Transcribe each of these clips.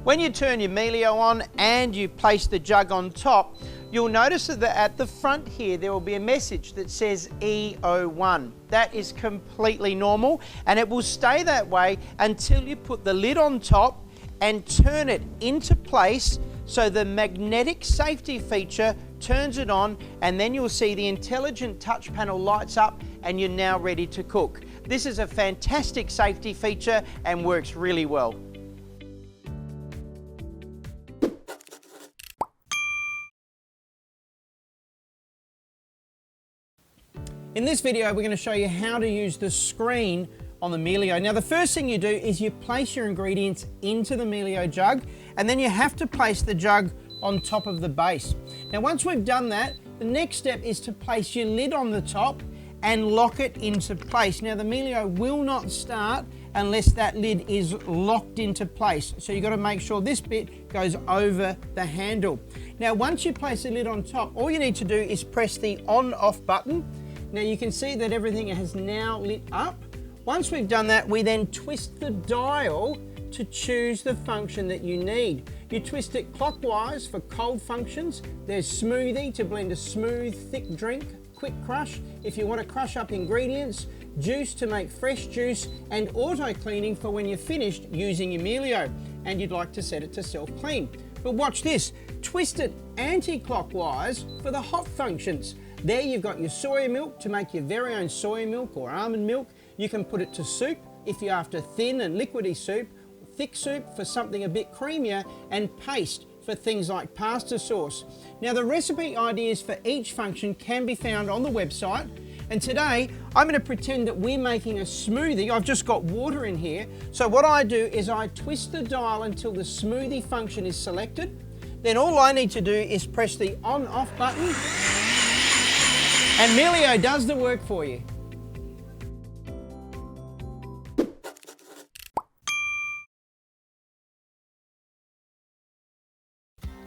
When you turn your Mealio on and you place the jug on top, you'll notice that at the front here there will be a message that says E01. That is completely normal and it will stay that way until you put the lid on top and turn it into place so the magnetic safety feature turns it on, and then you'll see the intelligent touch panel lights up and you're now ready to cook. This is a fantastic safety feature and works really well. In this video, we're going to show you how to use the screen on the Mealio. Now, the first thing you do is you place your ingredients into the Mealio jug, and then you have to place the jug on top of the base. Now, once we've done that, the next step is to place your lid on the top and lock it into place. Now, the Mealio will not start unless that lid is locked into place. So you've got to make sure this bit goes over the handle. Now, once you place the lid on top, all you need to do is press the on-off button. Now you can see that everything has now lit up. Once we've done that, we then twist the dial to choose the function that you need. You twist it clockwise for cold functions. There's smoothie to blend a smooth, thick drink, quick crush if you want to crush up ingredients, juice to make fresh juice, and auto cleaning for when you're finished using your Mealio and you'd like to set it to self-clean. But watch this, twist it anti-clockwise for the hot functions. There you've got your soy milk to make your very own soy milk or almond milk. You can put it to soup if you're after thin and liquidy soup, thick soup for something a bit creamier, and paste for things like pasta sauce. Now, the recipe ideas for each function can be found on the website. And today I'm going to pretend that we're making a smoothie. I've just got water in here. So what I do is I twist the dial until the smoothie function is selected. Then all I need to do is press the on-off button. And Mealio does the work for you.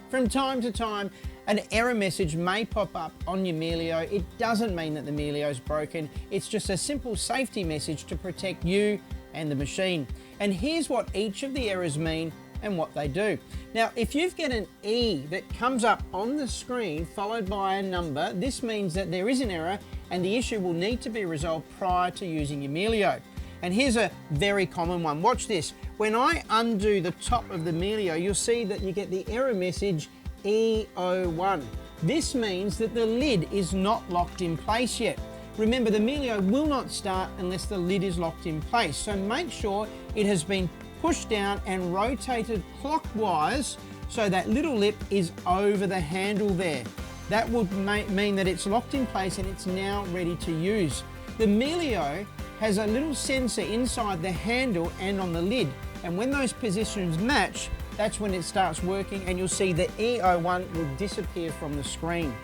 From time to time, an error message may pop up on your Mealio. It doesn't mean that the Mealio is broken. It's just a simple safety message to protect you and the machine. And here's what each of the errors mean and what they do. Now, if you've got an E that comes up on the screen followed by a number, this means that there is an error and the issue will need to be resolved prior to using your Mealio. And here's a very common one. Watch this. When I undo the top of the Mealio, you'll see that you get the error message E01. This means that the lid is not locked in place yet. Remember, the Mealio will not start unless the lid is locked in place. So make sure it has been pushed down and rotated clockwise so that little lip is over the handle there. That would mean that it's locked in place and it's now ready to use. The Mealio has a little sensor inside the handle and on the lid, and when those positions match, that's when it starts working, and you'll see the E01 will disappear from the screen.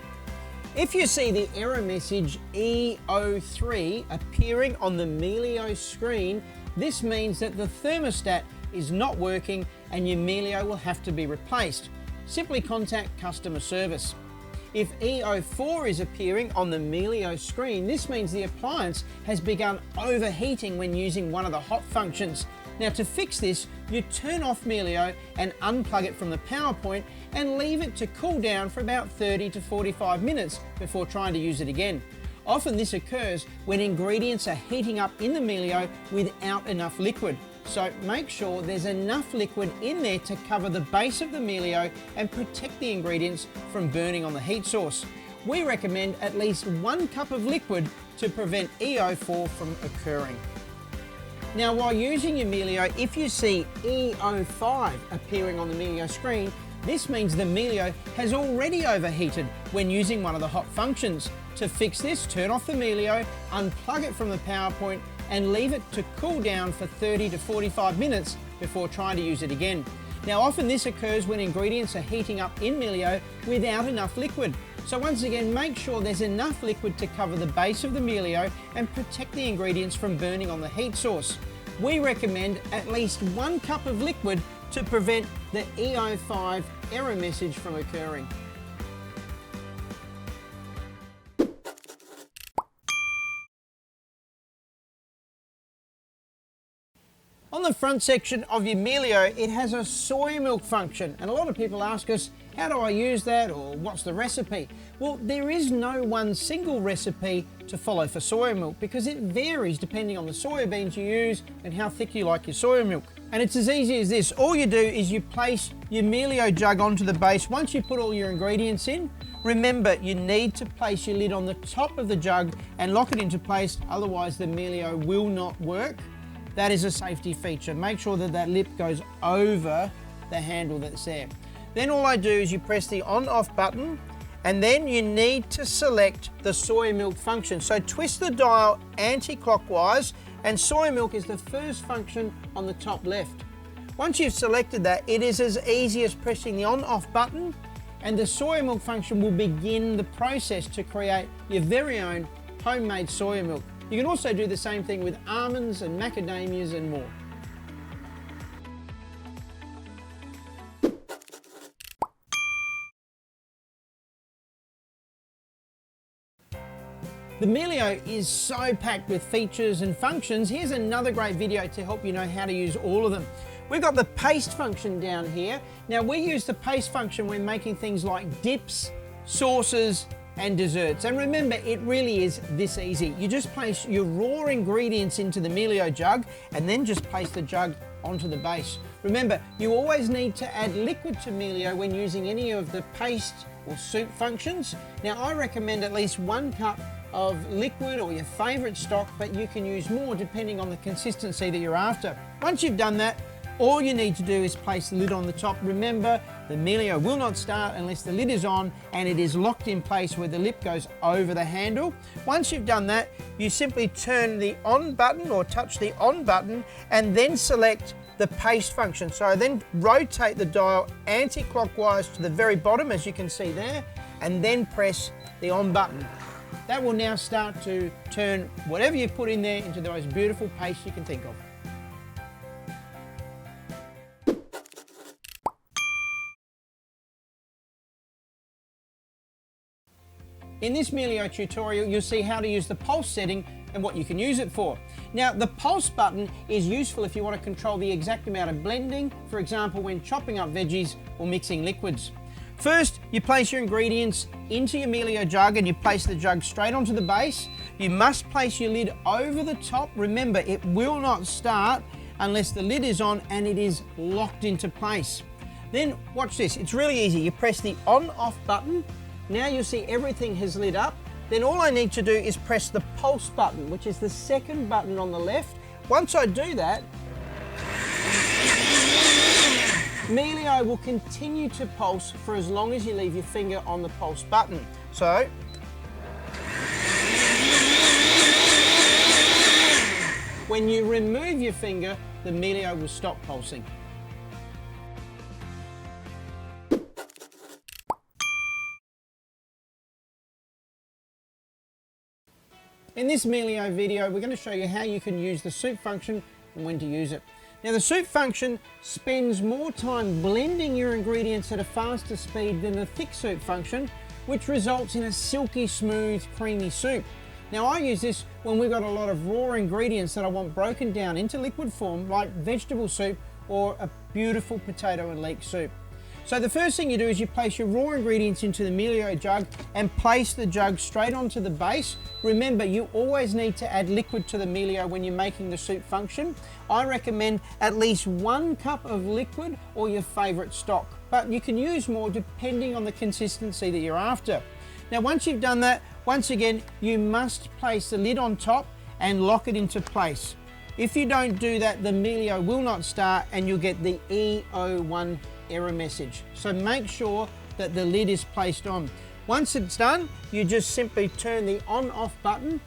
If you see the error message E03 appearing on the Mealio screen, this means that the thermostat is not working and your Mealio will have to be replaced. Simply contact customer service. If E04 is appearing on the Mealio screen, this means the appliance has begun overheating when using one of the hot functions. Now, to fix this, you turn off Mealio and unplug it from the power point and leave it to cool down for about 30 to 45 minutes before trying to use it again. Often this occurs when ingredients are heating up in the Mealio without enough liquid. So make sure there's enough liquid in there to cover the base of the Mealio and protect the ingredients from burning on the heat source. We recommend at least 1 cup of liquid to prevent E04 from occurring. Now, while using your Mealio, if you see E05 appearing on the Mealio screen, this means the Mealio has already overheated when using one of the hot functions. To fix this, turn off the Mealio, unplug it from the power point, and leave it to cool down for 30 to 45 minutes before trying to use it again. Now, often this occurs when ingredients are heating up in Mealio without enough liquid. So once again, make sure there's enough liquid to cover the base of the Mealio and protect the ingredients from burning on the heat source. We recommend at least 1 cup of liquid to prevent the E05 error message from occurring. On the front section of your Mealio, it has a soy milk function, and a lot of people ask us, how do I use that, or what's the recipe? Well, there is no one single recipe to follow for soy milk because it varies depending on the soya beans you use and how thick you like your soya milk. And it's as easy as this. All you do is you place your Mealio jug onto the base. Once you put all your ingredients in, remember you need to place your lid on the top of the jug and lock it into place, otherwise the Mealio will not work. That is a safety feature. Make sure that that lip goes over the handle that's there. Then all I do is you press the on-off button, and then you need to select the soy milk function. So twist the dial anti-clockwise, and soy milk is the first function on the top left. Once you've selected that, it is as easy as pressing the on-off button, and the soy milk function will begin the process to create your very own homemade soya milk. You can also do the same thing with almonds and macadamias and more. The Mealio is so packed with features and functions. Here's another great video to help you know how to use all of them. We've got the paste function down here. Now we use the paste function when making things like dips, sauces, and desserts. And remember, it really is this easy. You just place your raw ingredients into the Mealio jug and then just place the jug onto the base. Remember, you always need to add liquid to Mealio when using any of the paste or soup functions. Now I recommend at least 1 cup of liquid or your favourite stock, but you can use more depending on the consistency that you're after. Once you've done that, all you need to do is place the lid on the top. Remember, the Mealio will not start unless the lid is on and it is locked in place where the lip goes over the handle. Once you've done that, you simply turn the on button or touch the on button and then select the paste function. So then rotate the dial anti-clockwise to the very bottom, as you can see there, and then press the on button. That will now start to turn whatever you put in there into the most beautiful paste you can think of. In this Mealio tutorial, you'll see how to use the pulse setting and what you can use it for. Now, the pulse button is useful if you want to control the exact amount of blending, for example, when chopping up veggies or mixing liquids. First, you place your ingredients into your Mealio jug and you place the jug straight onto the base. You must place your lid over the top. Remember, it will not start unless the lid is on and it is locked into place. Then watch this, it's really easy. You press the on-off button. Now you'll see everything has lit up. Then all I need to do is press the pulse button, which is the second button on the left. Once I do that, Mealio will continue to pulse for as long as you leave your finger on the pulse button. So, when you remove your finger, the Mealio will stop pulsing. In this Mealio video, we're going to show you how you can use the soup function and when to use it. Now, the soup function spends more time blending your ingredients at a faster speed than the thick soup function, which results in a silky, smooth, creamy soup. Now, I use this when we've got a lot of raw ingredients that I want broken down into liquid form, like vegetable soup or a beautiful potato and leek soup. So the first thing you do is you place your raw ingredients into the Mealio jug and place the jug straight onto the base. Remember, you always need to add liquid to the Mealio when you're making the soup function. I recommend at least 1 cup of liquid or your favourite stock, but you can use more depending on the consistency that you're after. Now, once you've done that, once again, you must place the lid on top and lock it into place. If you don't do that, the Mealio will not start and you'll get the E01 error message. So make sure that the lid is placed on. Once it's done, you just simply turn the on-off button.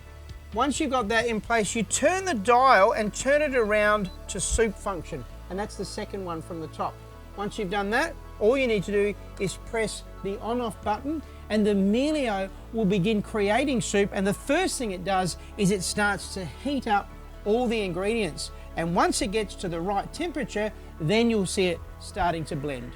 Once you've got that in place, you turn the dial and turn it around to soup function, and that's the second one from the top. Once you've done that, all you need to do is press the on-off button and the Mealio will begin creating soup, and the first thing it does is it starts to heat up all the ingredients, and once it gets to the right temperature, then you'll see it starting to blend.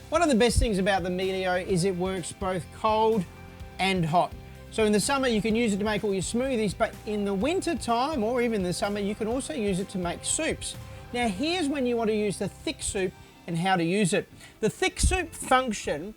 One of of the best things about the Mealio is it works both cold and hot. So in the summer you can use it to make all your smoothies, but in the winter time or even the summer you can also use it to make soups. Now here's when you want to use the thick soup and how to use it. The thick soup function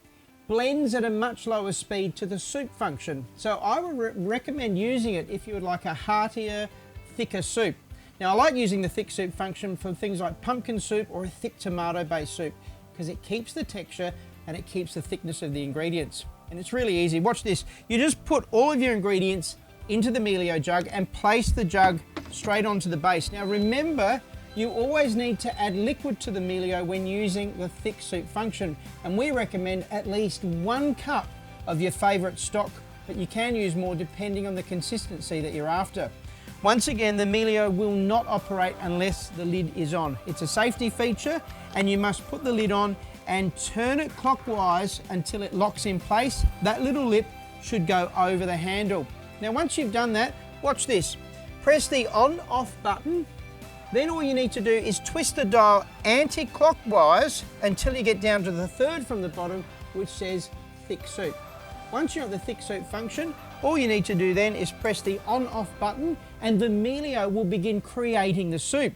blends at a much lower speed to the soup function. So I would recommend using it if you would like a heartier, thicker soup. Now I like using the thick soup function for things like pumpkin soup or a thick tomato-based soup because it keeps the texture and it keeps the thickness of the ingredients. And it's really easy. Watch this. You just put all of your ingredients into the Mealio jug and place the jug straight onto the base. Now remember, you always need to add liquid to the Mealio when using the thick soup function. And we recommend at least 1 cup of your favourite stock, but you can use more depending on the consistency that you're after. Once again, the Mealio will not operate unless the lid is on. It's a safety feature and you must put the lid on and turn it clockwise until it locks in place. That little lip should go over the handle. Now once you've done that, watch this. Press the on-off button. Then all you need to do is twist the dial anti-clockwise until you get down to the third from the bottom, which says thick soup. Once you're at the thick soup function, all you need to do then is press the on-off button and the Mealio will begin creating the soup.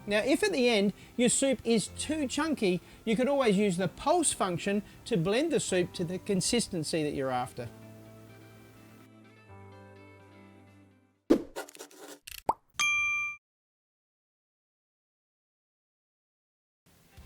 Now if at the end your soup is too chunky, you could always use the pulse function to blend the soup to the consistency that you're after.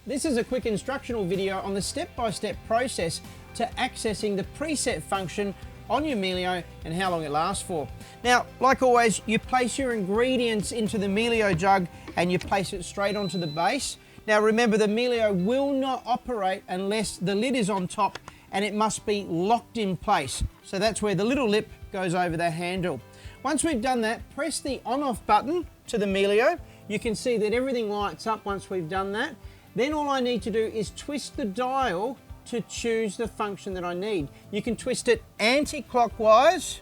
This is a quick instructional video on the step-by-step process to accessing the preset function on your Mealio and how long it lasts for. Now, like always, you place your ingredients into the Mealio jug and you place it straight onto the base. Now remember, the Mealio will not operate unless the lid is on top and it must be locked in place. So that's where the little lip goes over the handle. Once we've done that, press the on-off button to the Mealio. You can see that everything lights up once we've done that. Then all I need to do is twist the dial to choose the function that I need. You can twist it anti-clockwise,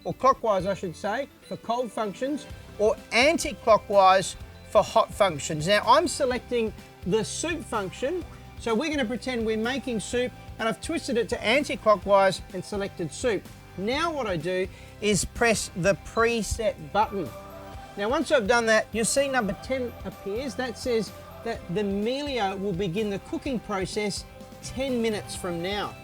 or clockwise I should say, for cold functions, or anti-clockwise for hot functions. Now I'm selecting the soup function, so we're going to pretend we're making soup, and I've twisted it to anti-clockwise and selected soup. Now what I do is press the preset button. Now once I've done that, you'll see number 10 appears. That says that the Mealio will begin the cooking process 10 minutes from now.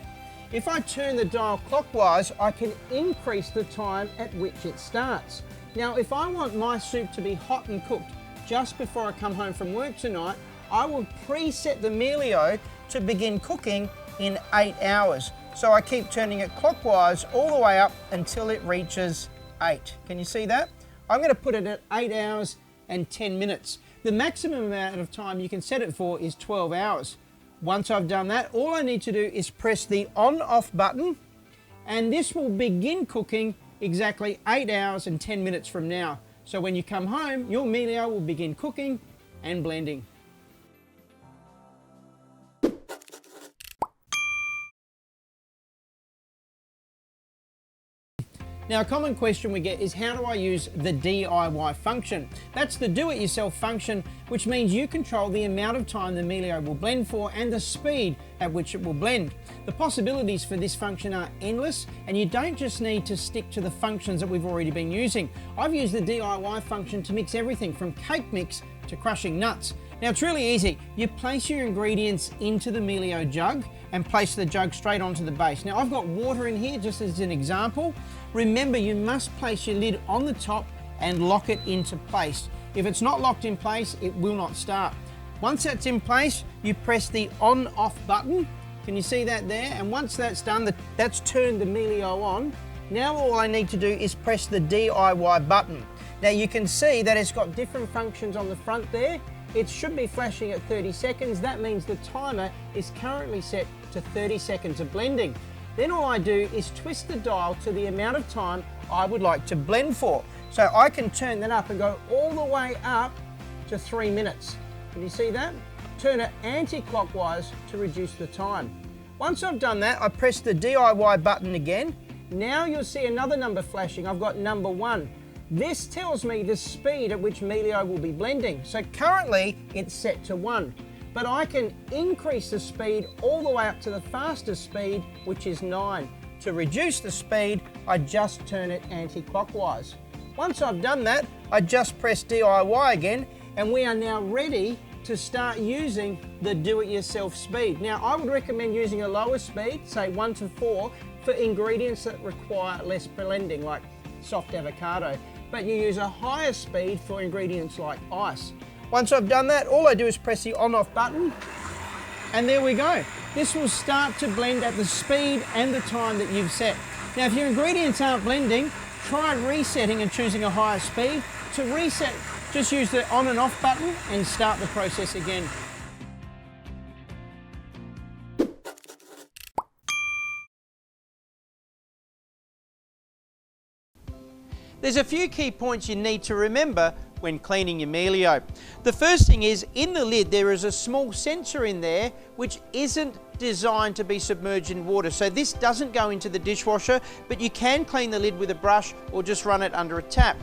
If I turn the dial clockwise, I can increase the time at which it starts. Now, if I want my soup to be hot and cooked just before I come home from work tonight, I will preset the Mealio to begin cooking in 8 hours. So I keep turning it clockwise all the way up until it reaches 8. Can you see that? I'm going to put it at 8 hours and 10 minutes. The maximum amount of time you can set it for is 12 hours. Once I've done that, all I need to do is press the on-off button and this will begin cooking exactly 8 hours and 10 minutes from now. So when you come home, your Mealio will begin cooking and blending. Now, a common question we get is, how do I use the DIY function? That's the do-it-yourself function, which means you control the amount of time the Mealio will blend for and the speed at which it will blend. The possibilities for this function are endless, and you don't just need to stick to the functions that we've already been using. I've used the DIY function to mix everything from cake mix to crushing nuts. Now it's really easy. You place your ingredients into the Mealio jug and place the jug straight onto the base. Now I've got water in here just as an example. Remember, you must place your lid on the top and lock it into place. If it's not locked in place, it will not start. Once that's in place, you press the on-off button. Can you see that there? And once that's done, that's turned the Mealio on. Now all I need to do is press the DIY button. Now you can see that it's got different functions on the front there. It should be flashing at 30 seconds. That means the timer is currently set to 30 seconds of blending. Then all I do is twist the dial to the amount of time I would like to blend for. So I can turn that up and go all the way up to 3 minutes. Can you see that? Turn it anti-clockwise to reduce the time. Once I've done that, I press the DIY button again. Now you'll see another number flashing. I've got number 1. This tells me the speed at which Mealio will be blending. So currently it's set to 1. but I can increase the speed all the way up to the fastest speed, which is 9. To reduce the speed, I just turn it anti-clockwise. Once I've done that, I just press DIY again, and we are now ready to start using the do-it-yourself speed. Now, I would recommend using a lower speed, say 1 to 4, for ingredients that require less blending, like soft avocado. But you use a higher speed for ingredients like ice. Once I've done that, all I do is press the on-off button, and there we go. This will start to blend at the speed and the time that you've set. Now, if your ingredients aren't blending, try resetting and choosing a higher speed. To reset, just use the on and off button and start the process again. There's a few key points you need to remember when cleaning your Mealio. The first thing is, in the lid there is a small sensor in there which isn't designed to be submerged in water. So this doesn't go into the dishwasher, but you can clean the lid with a brush or just run it under a tap.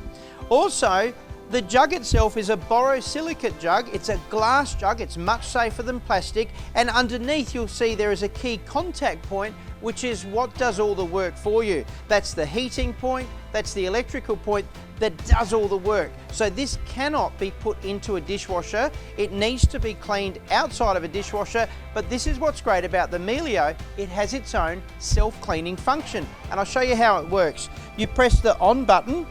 Also, the jug itself is a borosilicate jug. It's a glass jug. It's much safer than plastic. And underneath you'll see there is a key contact point, which is what does all the work for you. That's the heating point, that's the electrical point that does all the work. So this cannot be put into a dishwasher. It needs to be cleaned outside of a dishwasher, but this is what's great about the Mealio. It has its own self-cleaning function. And I'll show you how it works. You press the on button,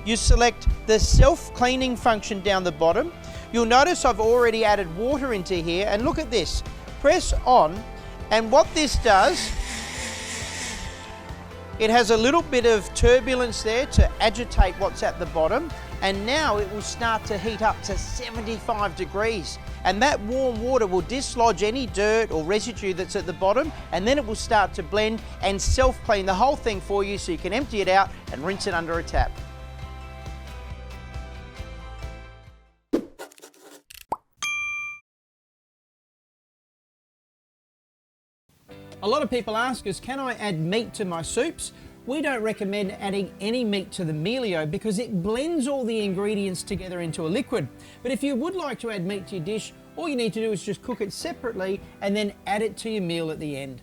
you select the self-cleaning function down the bottom. You'll notice I've already added water into here, and look at this. Press on, and what this does, it has a little bit of turbulence there to agitate what's at the bottom, and now it will start to heat up to 75 degrees. And that warm water will dislodge any dirt or residue that's at the bottom, and then it will start to blend and self-clean the whole thing for you, so you can empty it out and rinse it under a tap. A lot of people ask us, can I add meat to my soups? We don't recommend adding any meat to the Mealio because it blends all the ingredients together into a liquid. But if you would like to add meat to your dish, all you need to do is just cook it separately and then add it to your meal at the end.